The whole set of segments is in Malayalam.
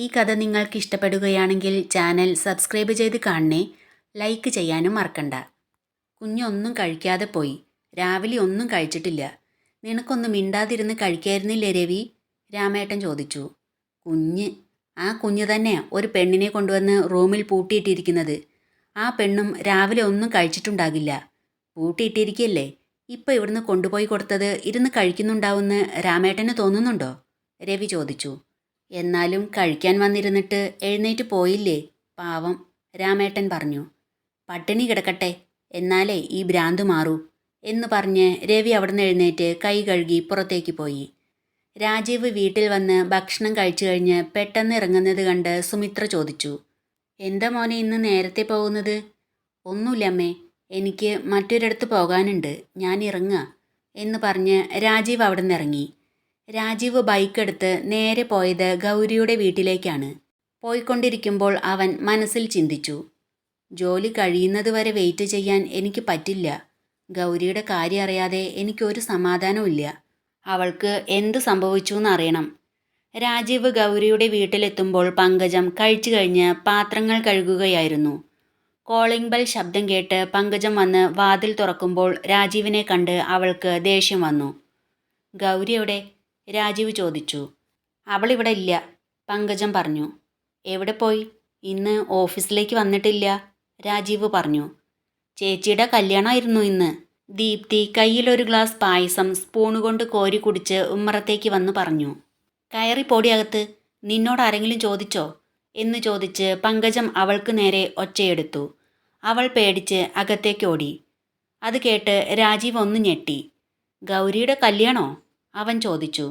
ഈ കഥ നിങ്ങൾക്ക് ഇഷ്ടപ്പെടുകയാണെങ്കിൽ ചാനൽ സബ്സ്ക്രൈബ് ചെയ്ത് കാണണേ. ലൈക്ക് ചെയ്യാനും മറക്കണ്ട. കുഞ്ഞൊന്നും കഴിക്കാതെ പോയി. രാവിലെ ഒന്നും കഴിച്ചിട്ടില്ല. നിനക്കൊന്നും മിണ്ടാതിരുന്ന് കഴിക്കായിരുന്നില്ലേ രവി? രാമേട്ടൻ ചോദിച്ചു. ആ കുഞ്ഞ് തന്നെ ഒരു പെണ്ണിനെ കൊണ്ടുവന്ന് റൂമിൽ പൂട്ടിയിട്ടിരിക്കുന്നത്. ആ പെണ്ണും രാവിലെ ഒന്നും കഴിച്ചിട്ടുണ്ടാകില്ല. പൂട്ടിയിട്ടിരിക്കല്ലേ. ഇപ്പം ഇവിടുന്ന് കൊണ്ടുപോയി കൊടുത്തത് ഇരുന്ന് കഴിക്കുന്നുണ്ടാവുമെന്ന് രാമേട്ടന് തോന്നുന്നുണ്ടോ? രവി ചോദിച്ചു. എന്നാലും കഴിക്കാൻ വന്നിരുന്നിട്ട് എഴുന്നേറ്റ് പോയില്ലേ? പാവം, രാമേട്ടൻ പറഞ്ഞു. പട്ടിണി കിടക്കട്ടെ, എന്നാലേ ഈ ഭ്രാന്ത് മാറൂ എന്ന് പറഞ്ഞ് രവി അവിടുന്ന് എഴുന്നേറ്റ് കൈ കഴുകി പുറത്തേക്ക് പോയി. രാജീവ് വീട്ടിൽ വന്ന് ഭക്ഷണം കഴിച്ചു കഴിഞ്ഞ് പെട്ടെന്ന് ഇറങ്ങുന്നത് കണ്ട് സുമിത്ര ചോദിച്ചു. എന്താ മോനെ ഇന്ന് നേരത്തെ പോകുന്നത്? ഒന്നുമില്ല അമ്മേ, എനിക്ക് മറ്റൊരിടത്ത് പോകാനുണ്ട്, ഞാൻ ഇറങ്ങുക എന്ന് പറഞ്ഞ് രാജീവ് അവിടെ നിന്ന് ഇറങ്ങി. രാജീവ് ബൈക്കെടുത്ത് നേരെ പോയത് ഗൗരിയുടെ വീട്ടിലേക്കാണ്. പോയിക്കൊണ്ടിരിക്കുമ്പോൾ അവൻ മനസ്സിൽ ചിന്തിച്ചു. ജോലി കഴിയുന്നത് വരെ വെയിറ്റ് ചെയ്യാൻ എനിക്ക് പറ്റില്ല. ഗൗരിയുടെ കാര്യം അറിയാതെ എനിക്കൊരു സമാധാനവും. അവൾക്ക് എന്ത് സംഭവിച്ചു എന്നറിയണം. രാജീവ് ഗൗരിയുടെ വീട്ടിലെത്തുമ്പോൾ പങ്കജം കഴിച്ചു കഴിഞ്ഞ് പാത്രങ്ങൾ കഴുകുകയായിരുന്നു. കോളിംഗ് ബെൽ ശബ്ദം കേട്ട് പങ്കജം വന്ന് വാതിൽ തുറക്കുമ്പോൾ രാജീവിനെ കണ്ട് അവൾക്ക് ദേഷ്യം വന്നു. ഗൗരി എവിടെ? രാജീവ് ചോദിച്ചു. അവളിവിടെ ഇല്ല, പങ്കജം പറഞ്ഞു. എവിടെ പോയി? ഇന്ന് ഓഫീസിലേക്ക് വന്നിട്ടില്ല, രാജീവ് പറഞ്ഞു. ചേച്ചിയുടെ കല്യാണമായിരുന്നു ഇന്ന്. ദീപ്തി കയ്യിലൊരു ഗ്ലാസ് പായസം സ്പൂണുകൊണ്ട് കോരി കുടിച്ച് ഉമ്മറത്തേക്ക് വന്ന് പറഞ്ഞു. കയറി പോടി അകത്ത്, നിന്നോട് ആരെങ്കിലും ചോദിച്ചോ എന്ന് ചോദിച്ച് പങ്കജം അവൾക്ക് നേരെ ഒച്ചയെടുത്തു. അവൾ പേടിച്ച് അകത്തേക്കോടി. അത് കേട്ട് രാജീവ് ഒന്ന് ഞെട്ടി. ഗൗരിയുടെ കല്യാണോ? അവൻ ചോദിച്ചു.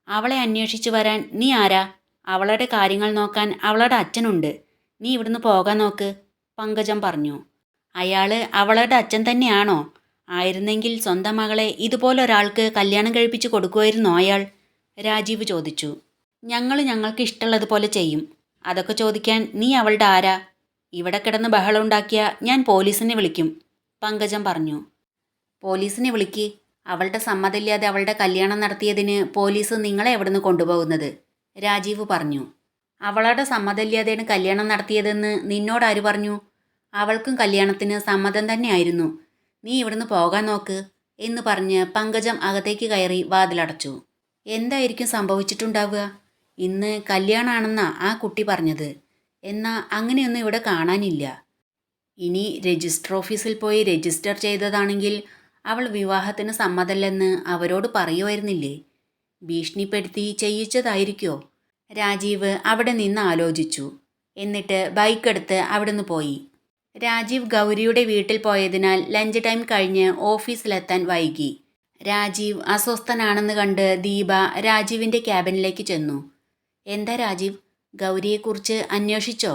അവളെ അന്വേഷിച്ചു വരാൻ നീ ആരാ? അവളുടെ കാര്യങ്ങൾ നോക്കാൻ അവളുടെ അച്ഛനുണ്ട്. നീ ഇവിടുന്ന് പോകാൻ നോക്ക്, പങ്കജം പറഞ്ഞു. അയാൾ അവളുടെ അച്ഛൻ തന്നെയാണോ? ആയിരുന്നെങ്കിൽ സ്വന്തം മകളെ ഇതുപോലൊരാൾക്ക് കല്യാണം കഴിപ്പിച്ച് കൊടുക്കുമായിരുന്നോ അയാൾ? രാജീവ് ചോദിച്ചു. ഞങ്ങൾക്ക് ഇഷ്ടമുള്ളതുപോലെ ചെയ്യും. അതൊക്കെ ചോദിക്കാൻ നീ അവളുടെ ആരാ? ഇവിടെ കിടന്ന് ബഹളം ഉണ്ടാക്കിയ ഞാൻ പോലീസിനെ വിളിക്കും, പങ്കജം പറഞ്ഞു. പോലീസിനെ വിളിക്ക്. അവളുടെ സമ്മതമില്ലാതെ അവളുടെ കല്യാണം നടത്തിയതിന് പോലീസ് നിങ്ങളെ എവിടുന്ന് കൊണ്ടുപോകുന്നത്, രാജീവ് പറഞ്ഞു. അവളുടെ സമ്മതമില്ലാതെയാണ് കല്യാണം നടത്തിയതെന്ന് നിന്നോടാര് പറഞ്ഞു? അവൾക്കും കല്യാണത്തിന് സമ്മതം തന്നെയായിരുന്നു. നീ ഇവിടുന്ന് പോകാൻ നോക്ക് എന്ന് പറഞ്ഞ് പങ്കജം അകത്തേക്ക് കയറി വാതിലടച്ചു. എന്തായിരിക്കും സംഭവിച്ചിട്ടുണ്ടാവുക? ഇന്ന് കല്യാണമാണെന്നാ ആ കുട്ടി പറഞ്ഞത്. എന്നാൽ അങ്ങനെയൊന്നും ഇവിടെ കാണാനില്ല. ഇനി രജിസ്റ്റർ ഓഫീസിൽ പോയി രജിസ്റ്റർ ചെയ്തതാണെങ്കിൽ അവൾ വിവാഹത്തിന് സമ്മതമല്ലെന്ന് അവരോട് പറയുമായിരുന്നില്ലേ? ഭീഷണിപ്പെടുത്തി ചെയ്യിച്ചതായിരിക്കോ? രാജീവ് അവിടെ നിന്ന് ആലോചിച്ചു. എന്നിട്ട് ബൈക്കെടുത്ത് അവിടുന്ന് പോയി. രാജീവ് ഗൗരിയുടെ വീട്ടിൽ പോയതിനാൽ ലഞ്ച് ടൈം കഴിഞ്ഞ് ഓഫീസിലെത്താൻ വൈകി. രാജീവ് അസ്വസ്ഥനാണെന്ന് കണ്ട് ദീപ രാജീവിൻ്റെ ക്യാബിനിലേക്ക് ചെന്നു. എന്താ രാജീവ്, ഗൗരിയെക്കുറിച്ച് അന്വേഷിച്ചോ?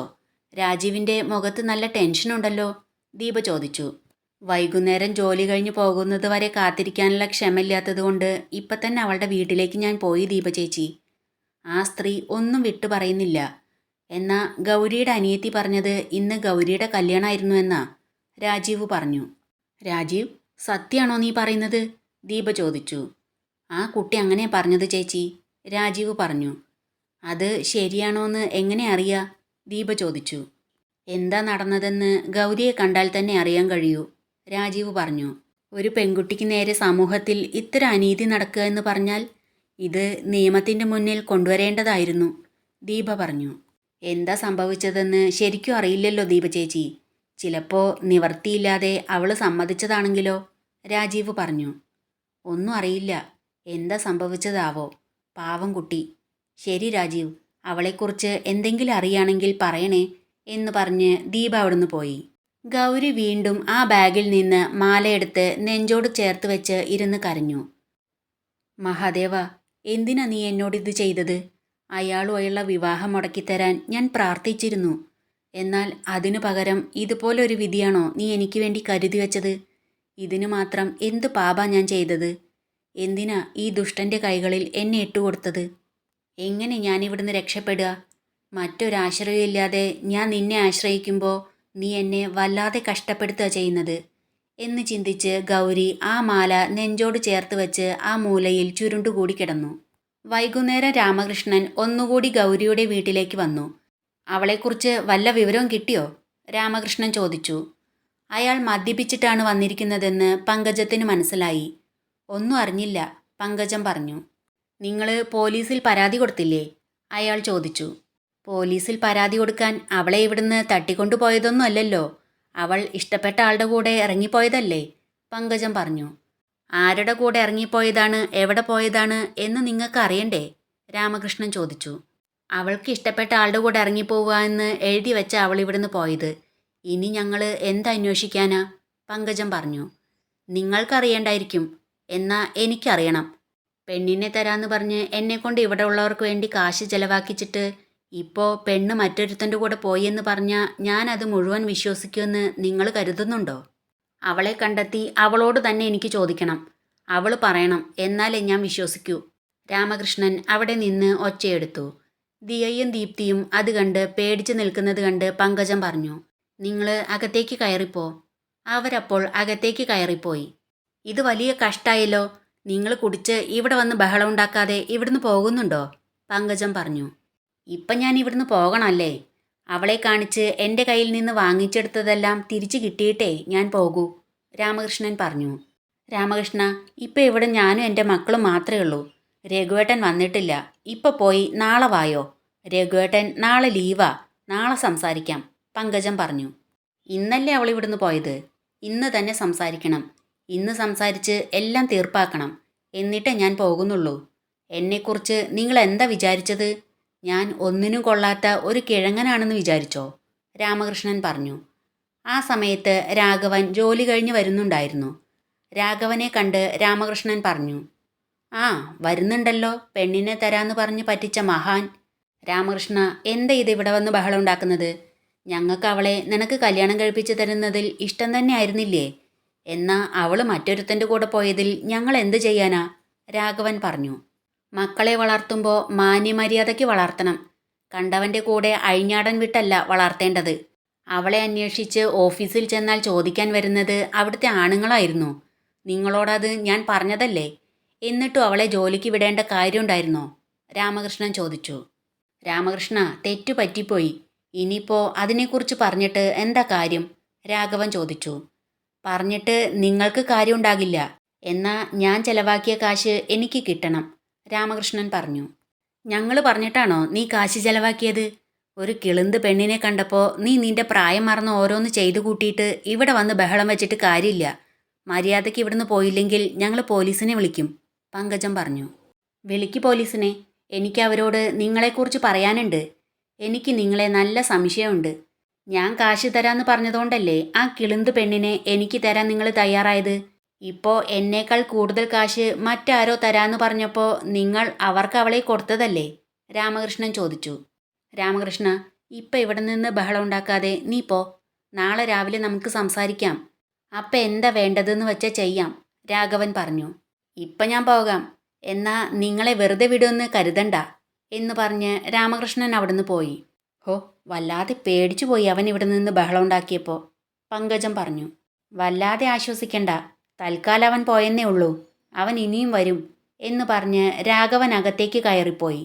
രാജീവിൻ്റെ മുഖത്ത് നല്ല ടെൻഷനുണ്ടല്ലോ, ദീപ ചോദിച്ചു. വൈകുന്നേരം ജോലി കഴിഞ്ഞ് പോകുന്നത് വരെ കാത്തിരിക്കാനുള്ള ക്ഷമയില്ലാത്തത് കൊണ്ട് ഇപ്പം തന്നെ അവളുടെ വീട്ടിലേക്ക് ഞാൻ പോയി ദീപ ചേച്ചി. ആ സ്ത്രീ ഒന്നും വിട്ടു പറയുന്നില്ല. എന്നാ ഗൗരിയുടെ അനിയത്തി പറഞ്ഞത് ഇന്ന് ഗൗരിയുടെ കല്യാണമായിരുന്നു എന്നാ, രാജീവ് പറഞ്ഞു. രാജീവ്, സത്യമാണോ നീ പറയുന്നത്? ദീപ ചോദിച്ചു. ആ കുട്ടി അങ്ങനെ പറഞ്ഞത് ചേച്ചി, രാജീവ് പറഞ്ഞു. അത് ശരിയാണോന്ന് എങ്ങനെ അറിയാ? ദീപ ചോദിച്ചു. എന്താ നടന്നതെന്ന് ഗൗരിയെ കണ്ടാൽ തന്നെ അറിയാൻ കഴിയൂ, രാജീവ് പറഞ്ഞു. ഒരു പെൺകുട്ടിക്ക് നേരെ സമൂഹത്തിൽ ഇത്ര അനീതി നടക്കുക എന്ന് പറഞ്ഞാൽ ഇത് നിയമത്തിൻ്റെ മുന്നിൽ കൊണ്ടുവരേണ്ടതായിരുന്നു, ദീപ പറഞ്ഞു. എന്താ സംഭവിച്ചതെന്ന് ശരിക്കും അറിയില്ലല്ലോ ദീപ ചേച്ചി. ചിലപ്പോൾ നിവർത്തിയില്ലാതെ അവൾ സമ്മതിച്ചതാണെങ്കിലോ, രാജീവ് പറഞ്ഞു. ഒന്നും അറിയില്ല, എന്താ സംഭവിച്ചതാവോ, പാവം കുട്ടി. ശരി രാജീവ്, അവളെക്കുറിച്ച് എന്തെങ്കിലും അറിയുകയാണെങ്കിൽ പറയണേ എന്ന് പറഞ്ഞ് ദീപ അവിടുന്ന് പോയി. ഗൗരി വീണ്ടും ആ ബാഗിൽ നിന്ന് മാലയെടുത്ത് നെഞ്ചോട് ചേർത്ത് വെച്ച് ഇരുന്ന് കരഞ്ഞു. മഹാദേവ, എന്തിനാ നീ എന്നോടിത് ചെയ്തത്? അയാളുമായുള്ള വിവാഹം മുടക്കിത്തരാൻ ഞാൻ പ്രാർത്ഥിച്ചിരുന്നു. എന്നാൽ അതിനു പകരം ഇതുപോലൊരു വിധിയാണോ നീ എനിക്ക് വേണ്ടി കരുതി വെച്ചത്? ഇതിനു മാത്രം എന്ത് പാപാ ഞാൻ ചെയ്തത്? എന്തിനാ ഈ ദുഷ്ടൻ്റെ കൈകളിൽ എന്നെ ഇട്ടുകൊടുത്തത്? എങ്ങനെ ഞാനിവിടുന്ന് രക്ഷപ്പെടുക? മറ്റൊരാശ്രയമില്ലാതെ ഞാൻ നിന്നെ ആശ്രയിക്കുമ്പോൾ നീ എന്നെ വല്ലാതെ കഷ്ടപ്പെടുത്തുക ചെയ്യുന്നത് എന്ന് ചിന്തിച്ച് ഗൗരി ആ മാല നെഞ്ചോട് ചേർത്ത് വെച്ച് ആ മൂലയിൽ ചുരുണ്ടുകൂടി കിടന്നു. വൈകുന്നേരം രാമകൃഷ്ണൻ ഒന്നുകൂടി ഗൗരിയുടെ വീട്ടിലേക്ക് വന്നു. അവളെക്കുറിച്ച് വല്ല വിവരവും കിട്ടിയോ? രാമകൃഷ്ണൻ ചോദിച്ചു. അയാൾ മദ്യപിച്ചിട്ടാണ് വന്നിരിക്കുന്നതെന്ന് പങ്കജത്തിന് മനസ്സിലായി. ഒന്നും അറിഞ്ഞില്ല, പങ്കജം പറഞ്ഞു. നിങ്ങൾ പോലീസിൽ പരാതി കൊടുത്തില്ലേ? അയാൾ ചോദിച്ചു. പോലീസിൽ പരാതി കൊടുക്കാൻ അവളെ ഇവിടുന്ന് തട്ടിക്കൊണ്ടുപോയതൊന്നും അല്ലല്ലോ. അവൾ ഇഷ്ടപ്പെട്ട ആളുടെ കൂടെ ഇറങ്ങിപ്പോയതല്ലേ? പങ്കജം പറഞ്ഞു. ആരുടെ കൂടെ ഇറങ്ങിപ്പോയതാണ്, എവിടെ പോയതാണ് എന്ന് നിങ്ങൾക്ക് അറിയണ്ടേ? രാമകൃഷ്ണൻ ചോദിച്ചു. അവൾക്ക് ഇഷ്ടപ്പെട്ട ആളുടെ കൂടെ ഇറങ്ങിപ്പോവുക എന്ന് എഴുതി വെച്ച അവൾ ഇവിടുന്ന് പോയത്. ഇനി ഞങ്ങൾ എന്തന്വേഷിക്കാനാ? പങ്കജം പറഞ്ഞു. നിങ്ങൾക്കറിയണ്ടായിരിക്കും, എന്നാ എനിക്കറിയണം. പെണ്ണിനെ തരാന്ന് പറഞ്ഞ് എന്നെക്കൊണ്ട് ഇവിടെ ഉള്ളവർക്ക് വേണ്ടി കാശ് ചെലവാക്കിച്ചിട്ട് ഇപ്പോൾ പെണ്ണ് മറ്റൊരുത്തൻ്റെ കൂടെ പോയെന്ന് പറഞ്ഞാൽ ഞാനത് മുഴുവൻ വിശ്വസിക്കുമെന്ന് നിങ്ങൾ കരുതുന്നുണ്ടോ? അവളെ കണ്ടെത്തി അവളോട് തന്നെ എനിക്ക് ചോദിക്കണം. അവൾ പറയണം, എന്നാലേ ഞാൻ വിശ്വസിക്കൂ. രാമകൃഷ്ണൻ അവിടെ നിന്ന് ഒച്ചയെടുത്തു. ദിയയും ദീപ്തിയും അത് കണ്ട് പേടിച്ച് നിൽക്കുന്നത് കണ്ട് പങ്കജം പറഞ്ഞു. നിങ്ങൾ അകത്തേക്ക് കയറിപ്പോ. അവരപ്പോൾ അകത്തേക്ക് കയറിപ്പോയി. ഇത് വലിയ കഷ്ടായല്ലോ. നിങ്ങൾ കുടിച്ച് ഇവിടെ വന്ന് ബഹളം ഉണ്ടാക്കാതെ ഇവിടുന്ന് പോകുന്നുണ്ടോ? പങ്കജം പറഞ്ഞു. ഇപ്പം ഞാൻ ഇവിടുന്ന് പോകണമല്ലേ? അവളെ കാണിച്ച് എൻ്റെ കയ്യിൽ നിന്ന് വാങ്ങിച്ചെടുത്തതെല്ലാം തിരിച്ചു കിട്ടിയിട്ടേ ഞാൻ പോകൂ, രാമകൃഷ്ണൻ പറഞ്ഞു. രാമകൃഷ്ണ, ഇപ്പം ഇവിടെ ഞാനും എൻ്റെ മക്കളും മാത്രമേ ഉള്ളൂ. രഘുവേട്ടൻ വന്നിട്ടില്ല. ഇപ്പം പോയി നാളെ വായോ. രഘുവേട്ടൻ നാളെ ലീവാ. നാളെ സംസാരിക്കാം, പങ്കജം പറഞ്ഞു. ഇന്നല്ലേ അവൾ ഇവിടുന്ന് പോയത്? ഇന്ന് തന്നെ സംസാരിക്കണം. ഇന്ന് സംസാരിച്ച് എല്ലാം തീർപ്പാക്കണം. എന്നിട്ടേ ഞാൻ പോകുന്നുള്ളൂ. എന്നെക്കുറിച്ച് നിങ്ങൾ എന്താ വിചാരിച്ചത്? ഞാൻ ഒന്നിനും കൊള്ളാത്ത ഒരു കിഴങ്ങനാണെന്ന് വിചാരിച്ചോ? രാമകൃഷ്ണൻ പറഞ്ഞു. ആ സമയത്ത് രാഘവൻ ജോലി കഴിഞ്ഞ് വരുന്നുണ്ടായിരുന്നു. രാഘവനെ കണ്ട് രാമകൃഷ്ണൻ പറഞ്ഞു. ആ, വരുന്നുണ്ടല്ലോ, പെണ്ണിനെ തരാന്ന് പറഞ്ഞ് പറ്റിച്ച മഹാൻ. രാമകൃഷ്ണ, എന്താ ഇത് ഇവിടെ വന്ന് ബഹളം ഉണ്ടാക്കുന്നത്? ഞങ്ങൾക്ക് അവളെ നിനക്ക് കല്യാണം കഴിപ്പിച്ച് തരുന്നതിൽ ഇഷ്ടം തന്നെ ആയിരുന്നില്ലേ? എന്നാ അവൾ മറ്റൊരുത്തൻ്റെ കൂടെ പോയതിൽ ഞങ്ങൾ എന്ത് ചെയ്യാനാ? രാഘവൻ പറഞ്ഞു. മക്കളെ വളർത്തുമ്പോൾ മാന്യമര്യാദയ്ക്ക് വളർത്തണം. കണ്ടവൻ്റെ കൂടെ അഴിഞ്ഞാടൻ വിട്ടല്ല വളർത്തേണ്ടത്. അവളെ അന്വേഷിച്ച് ഓഫീസിൽ ചെന്നാൽ ചോദിക്കാൻ വരുന്നത് അവിടുത്തെ ആണുങ്ങളായിരുന്നു. നിങ്ങളോടത് ഞാൻ പറഞ്ഞതല്ലേ? എന്നിട്ടും അവളെ ജോലിക്ക് വിടേണ്ട കാര്യമുണ്ടായിരുന്നോ? രാമകൃഷ്ണൻ ചോദിച്ചു. രാമകൃഷ്ണ, തെറ്റു പറ്റിപ്പോയി. ഇനിയിപ്പോൾ അതിനെക്കുറിച്ച് പറഞ്ഞിട്ട് എന്താ കാര്യം? രാഘവൻ ചോദിച്ചു. പറഞ്ഞിട്ട് നിങ്ങൾക്ക് കാര്യമുണ്ടാകില്ല. എന്നാൽ ഞാൻ ചെലവാക്കിയ കാശ് എനിക്ക് കിട്ടണം, രാമകൃഷ്ണൻ പറഞ്ഞു. ഞങ്ങൾ പറഞ്ഞിട്ടാണോ നീ കാശ് ചെലവാക്കിയത്? ഒരു കിളുന്ത് പെണ്ണിനെ കണ്ടപ്പോൾ നീ നിന്റെ പ്രായം മറന്ന് ഓരോന്ന് ചെയ്തു കൂട്ടിയിട്ട് ഇവിടെ വന്ന് ബഹളം വെച്ചിട്ട് കാര്യമില്ല. മര്യാദയ്ക്ക് ഇവിടുന്ന് പോയില്ലെങ്കിൽ ഞങ്ങൾ പോലീസിനെ വിളിക്കും, പങ്കജം പറഞ്ഞു. വിളിക്ക് പോലീസിനെ. എനിക്ക് അവരോട് നിങ്ങളെക്കുറിച്ച് പറയാനുണ്ട്. എനിക്ക് നിങ്ങളെ നല്ല സംശയമുണ്ട്. ഞാൻ കാശ് തരാമെന്ന് പറഞ്ഞതുകൊണ്ടല്ലേ ആ കിളുന്ത് പെണ്ണിനെ എനിക്ക് തരാൻ നിങ്ങൾ തയ്യാറായത്? ഇപ്പോൾ എന്നേക്കാൾ കൂടുതൽ കാശ് മറ്റാരോ തരാമെന്ന് പറഞ്ഞപ്പോൾ നിങ്ങൾ അവർക്ക് അവളെ കൊടുത്തതല്ലേ? രാമകൃഷ്ണൻ ചോദിച്ചു. രാമകൃഷ്ണ, ഇപ്പം ഇവിടെ നിന്ന് ബഹളം ഉണ്ടാക്കാതെ നീ പോ. നാളെ രാവിലെ നമുക്ക് സംസാരിക്കാം. അപ്പം എന്താ വേണ്ടതെന്ന് വെച്ചാൽ ചെയ്യാം, രാഘവൻ പറഞ്ഞു. ഇപ്പം ഞാൻ പോകാം. എന്നാ നിങ്ങളെ വെറുതെ വിടുമെന്ന് കരുതണ്ട എന്ന് പറഞ്ഞ് രാമകൃഷ്ണൻ അവിടുന്ന് പോയി. ഹോ, വല്ലാതെ പേടിച്ചു പോയി അവൻ ഇവിടെ നിന്ന് ബഹളം ഉണ്ടാക്കിയപ്പോൾ, പങ്കജം പറഞ്ഞു. വല്ലാതെ ആശ്വസിക്കണ്ട. തൽക്കാലം അവൻ പോയെന്നേ ഉള്ളൂ. അവൻ ഇനിയും വരും എന്ന് പറഞ്ഞ് രാഘവൻ അകത്തേക്ക് കയറിപ്പോയി.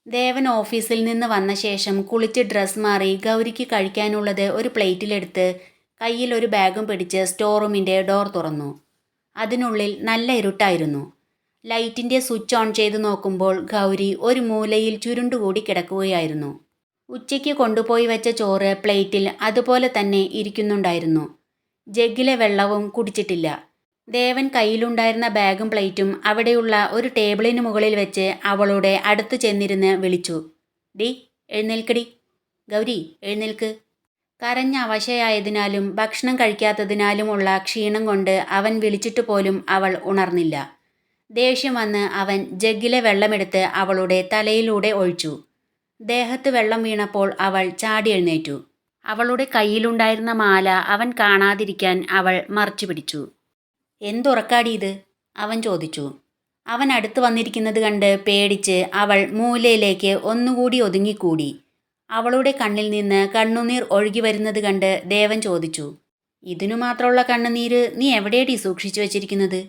ദേവൻ ഓഫീസിൽ നിന്ന് വന്ന ശേഷം കുളിച്ച് ഡ്രസ് മാറി ഗൗരിക്ക് കഴിക്കാനുള്ളത് ഒരു പ്ലേറ്റിലെടുത്ത് കയ്യിൽ ഒരു ബാഗും പിടിച്ച് സ്റ്റോർ റൂമിൻ്റെ ഡോർ തുറന്നു. അതിനുള്ളിൽ നല്ല ഇരുട്ടായിരുന്നു. ലൈറ്റിൻ്റെ സ്വിച്ച് ഓൺ ചെയ്ത് നോക്കുമ്പോൾ ഗൗരി ഒരു മൂലയിൽ ചുരുണ്ടുകൂടി കിടക്കുകയായിരുന്നു. ഉച്ചയ്ക്ക് കൊണ്ടുപോയി വെച്ച ചോറ് പ്ലേറ്റിൽ അതുപോലെ തന്നെ ഇരിക്കുന്നുണ്ടായിരുന്നു. ജഗ്ഗിലെ വെള്ളവും കുടിച്ചിട്ടില്ല. ദേവൻ കയ്യിലുണ്ടായിരുന്ന ബാഗും പ്ലേറ്റും അവിടെയുള്ള ഒരു ടേബിളിന് മുകളിൽ വെച്ച് അവളുടെ അടുത്ത് ചെന്നിരുന്ന് വിളിച്ചു. ഡി, എഴുന്നേൽക്കടി. ഗൗരി, എഴുന്നേൽക്ക്. കരഞ്ഞ അവശയായതിനാലും ഭക്ഷണം കഴിക്കാത്തതിനാലുമുള്ള ക്ഷീണം കൊണ്ട് അവൻ വിളിച്ചിട്ട് പോലും അവൾ ഉണർന്നില്ല. ദേഷ്യം വന്ന് അവൻ ജഗ്ഗിലെ വെള്ളമെടുത്ത് അവളുടെ തലയിലൂടെ ഒഴിച്ചു. ദേഹത്ത് വെള്ളം വീണപ്പോൾ അവൾ ചാടി എഴുന്നേറ്റു. അവളുടെ കയ്യിലുണ്ടായിരുന്ന മാല അവൻ കാണാതിരിക്കാൻ അവൾ മറച്ചു പിടിച്ചു. എന്തുറക്കാടി ഇത്? അവൻ ചോദിച്ചു. അവൻ അടുത്ത് വന്നിരിക്കുന്നത് കണ്ട് പേടിച്ച് അവൾ മൂലയിലേക്ക് ഒന്നുകൂടി ഒതുങ്ങിക്കൂടി. അവളുടെ കണ്ണിൽ നിന്ന് കണ്ണുനീർ ഒഴുകി വരുന്നത് കണ്ട് ദേവൻ ചോദിച്ചു. ഇതിനു മാത്രമുള്ള കണ്ണുനീര് നീ എവിടെയാടി സൂക്ഷിച്ചു വച്ചിരിക്കുന്നത്?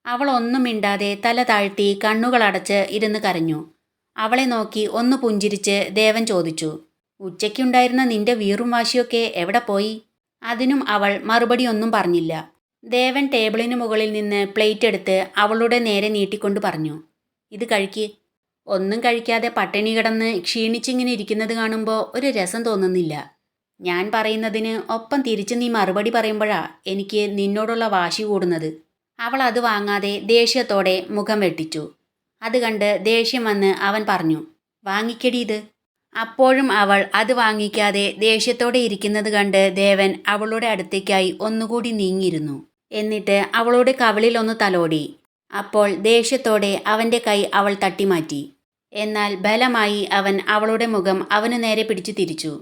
അവൾ ഒന്നും മിണ്ടാതെ തല താഴ്ത്തി കണ്ണുകളടച്ച് ഇരുന്ന് കരഞ്ഞു. അവളെ നോക്കി ഒന്ന് പുഞ്ചിരിച്ച് ദേവൻ ചോദിച്ചു, ഉച്ചയ്ക്കുണ്ടായിരുന്ന നിന്റെ വീറും വാശിയൊക്കെ എവിടെ പോയി? അതിനും അവൾ മറുപടിയൊന്നും പറഞ്ഞില്ല. ദേവൻ ടേബിളിന് മുകളിൽ നിന്ന് പ്ലേറ്റ് എടുത്ത് അവളുടെ നേരെ നീട്ടിക്കൊണ്ട് പറഞ്ഞു, ഇത് കഴിക്ക്. ഒന്നും കഴിക്കാതെ പട്ടിണി കിടന്ന് ക്ഷീണിച്ചിങ്ങനെ ഇരിക്കുന്നത് കാണുമ്പോൾ ഒരു രസം തോന്നുന്നില്ല. ഞാൻ പറയുന്നതിന് ഒപ്പം തിരിച്ച് നീ മറുപടി പറയുമ്പോഴാ എനിക്ക് നിന്നോടുള്ള വാശി കൂടുന്നത്. അവൾ അത് വാങ്ങാതെ ദേഷ്യത്തോടെ മുഖം വെട്ടിച്ചു. അത് കണ്ട് ദേഷ്യം വന്ന് അവൻ പറഞ്ഞു, വാങ്ങിക്കടി ഇത്. അപ്പോഴും അവൾ അത് വാങ്ങിക്കാതെ ദേഷ്യത്തോടെ ഇരിക്കുന്നത് കണ്ട് ദേവൻ അവളുടെ അടുത്തേക്കായി ഒന്നുകൂടി നീങ്ങിയിരുന്നു. എന്നിട്ട് അവളുടെ കവിളിൽ ഒന്ന് തലോടി. അപ്പോൾ ദേഷ്യത്തോടെ അവൻ്റെ കൈ അവൾ തട്ടിമാറ്റി. എന്നാൽ ബലമായി അവൻ അവളുടെ മുഖം അവനു നേരെ പിടിച്ചു തിരിച്ചു.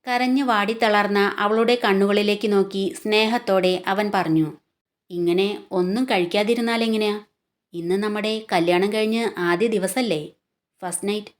കരഞ്ഞു വാടിത്തളർന്ന അവളുടെ കണ്ണുകളിലേക്ക് നോക്കി സ്നേഹത്തോടെ അവൻ പറഞ്ഞു, ഇങ്ങനെ ഒന്നും കഴിക്കാതിരുന്നാലെങ്ങനെയാ? ഇന്ന് നമ്മുടെ കല്യാണം കഴിഞ്ഞ് ആദ്യ ദിവസല്ലേ? First night.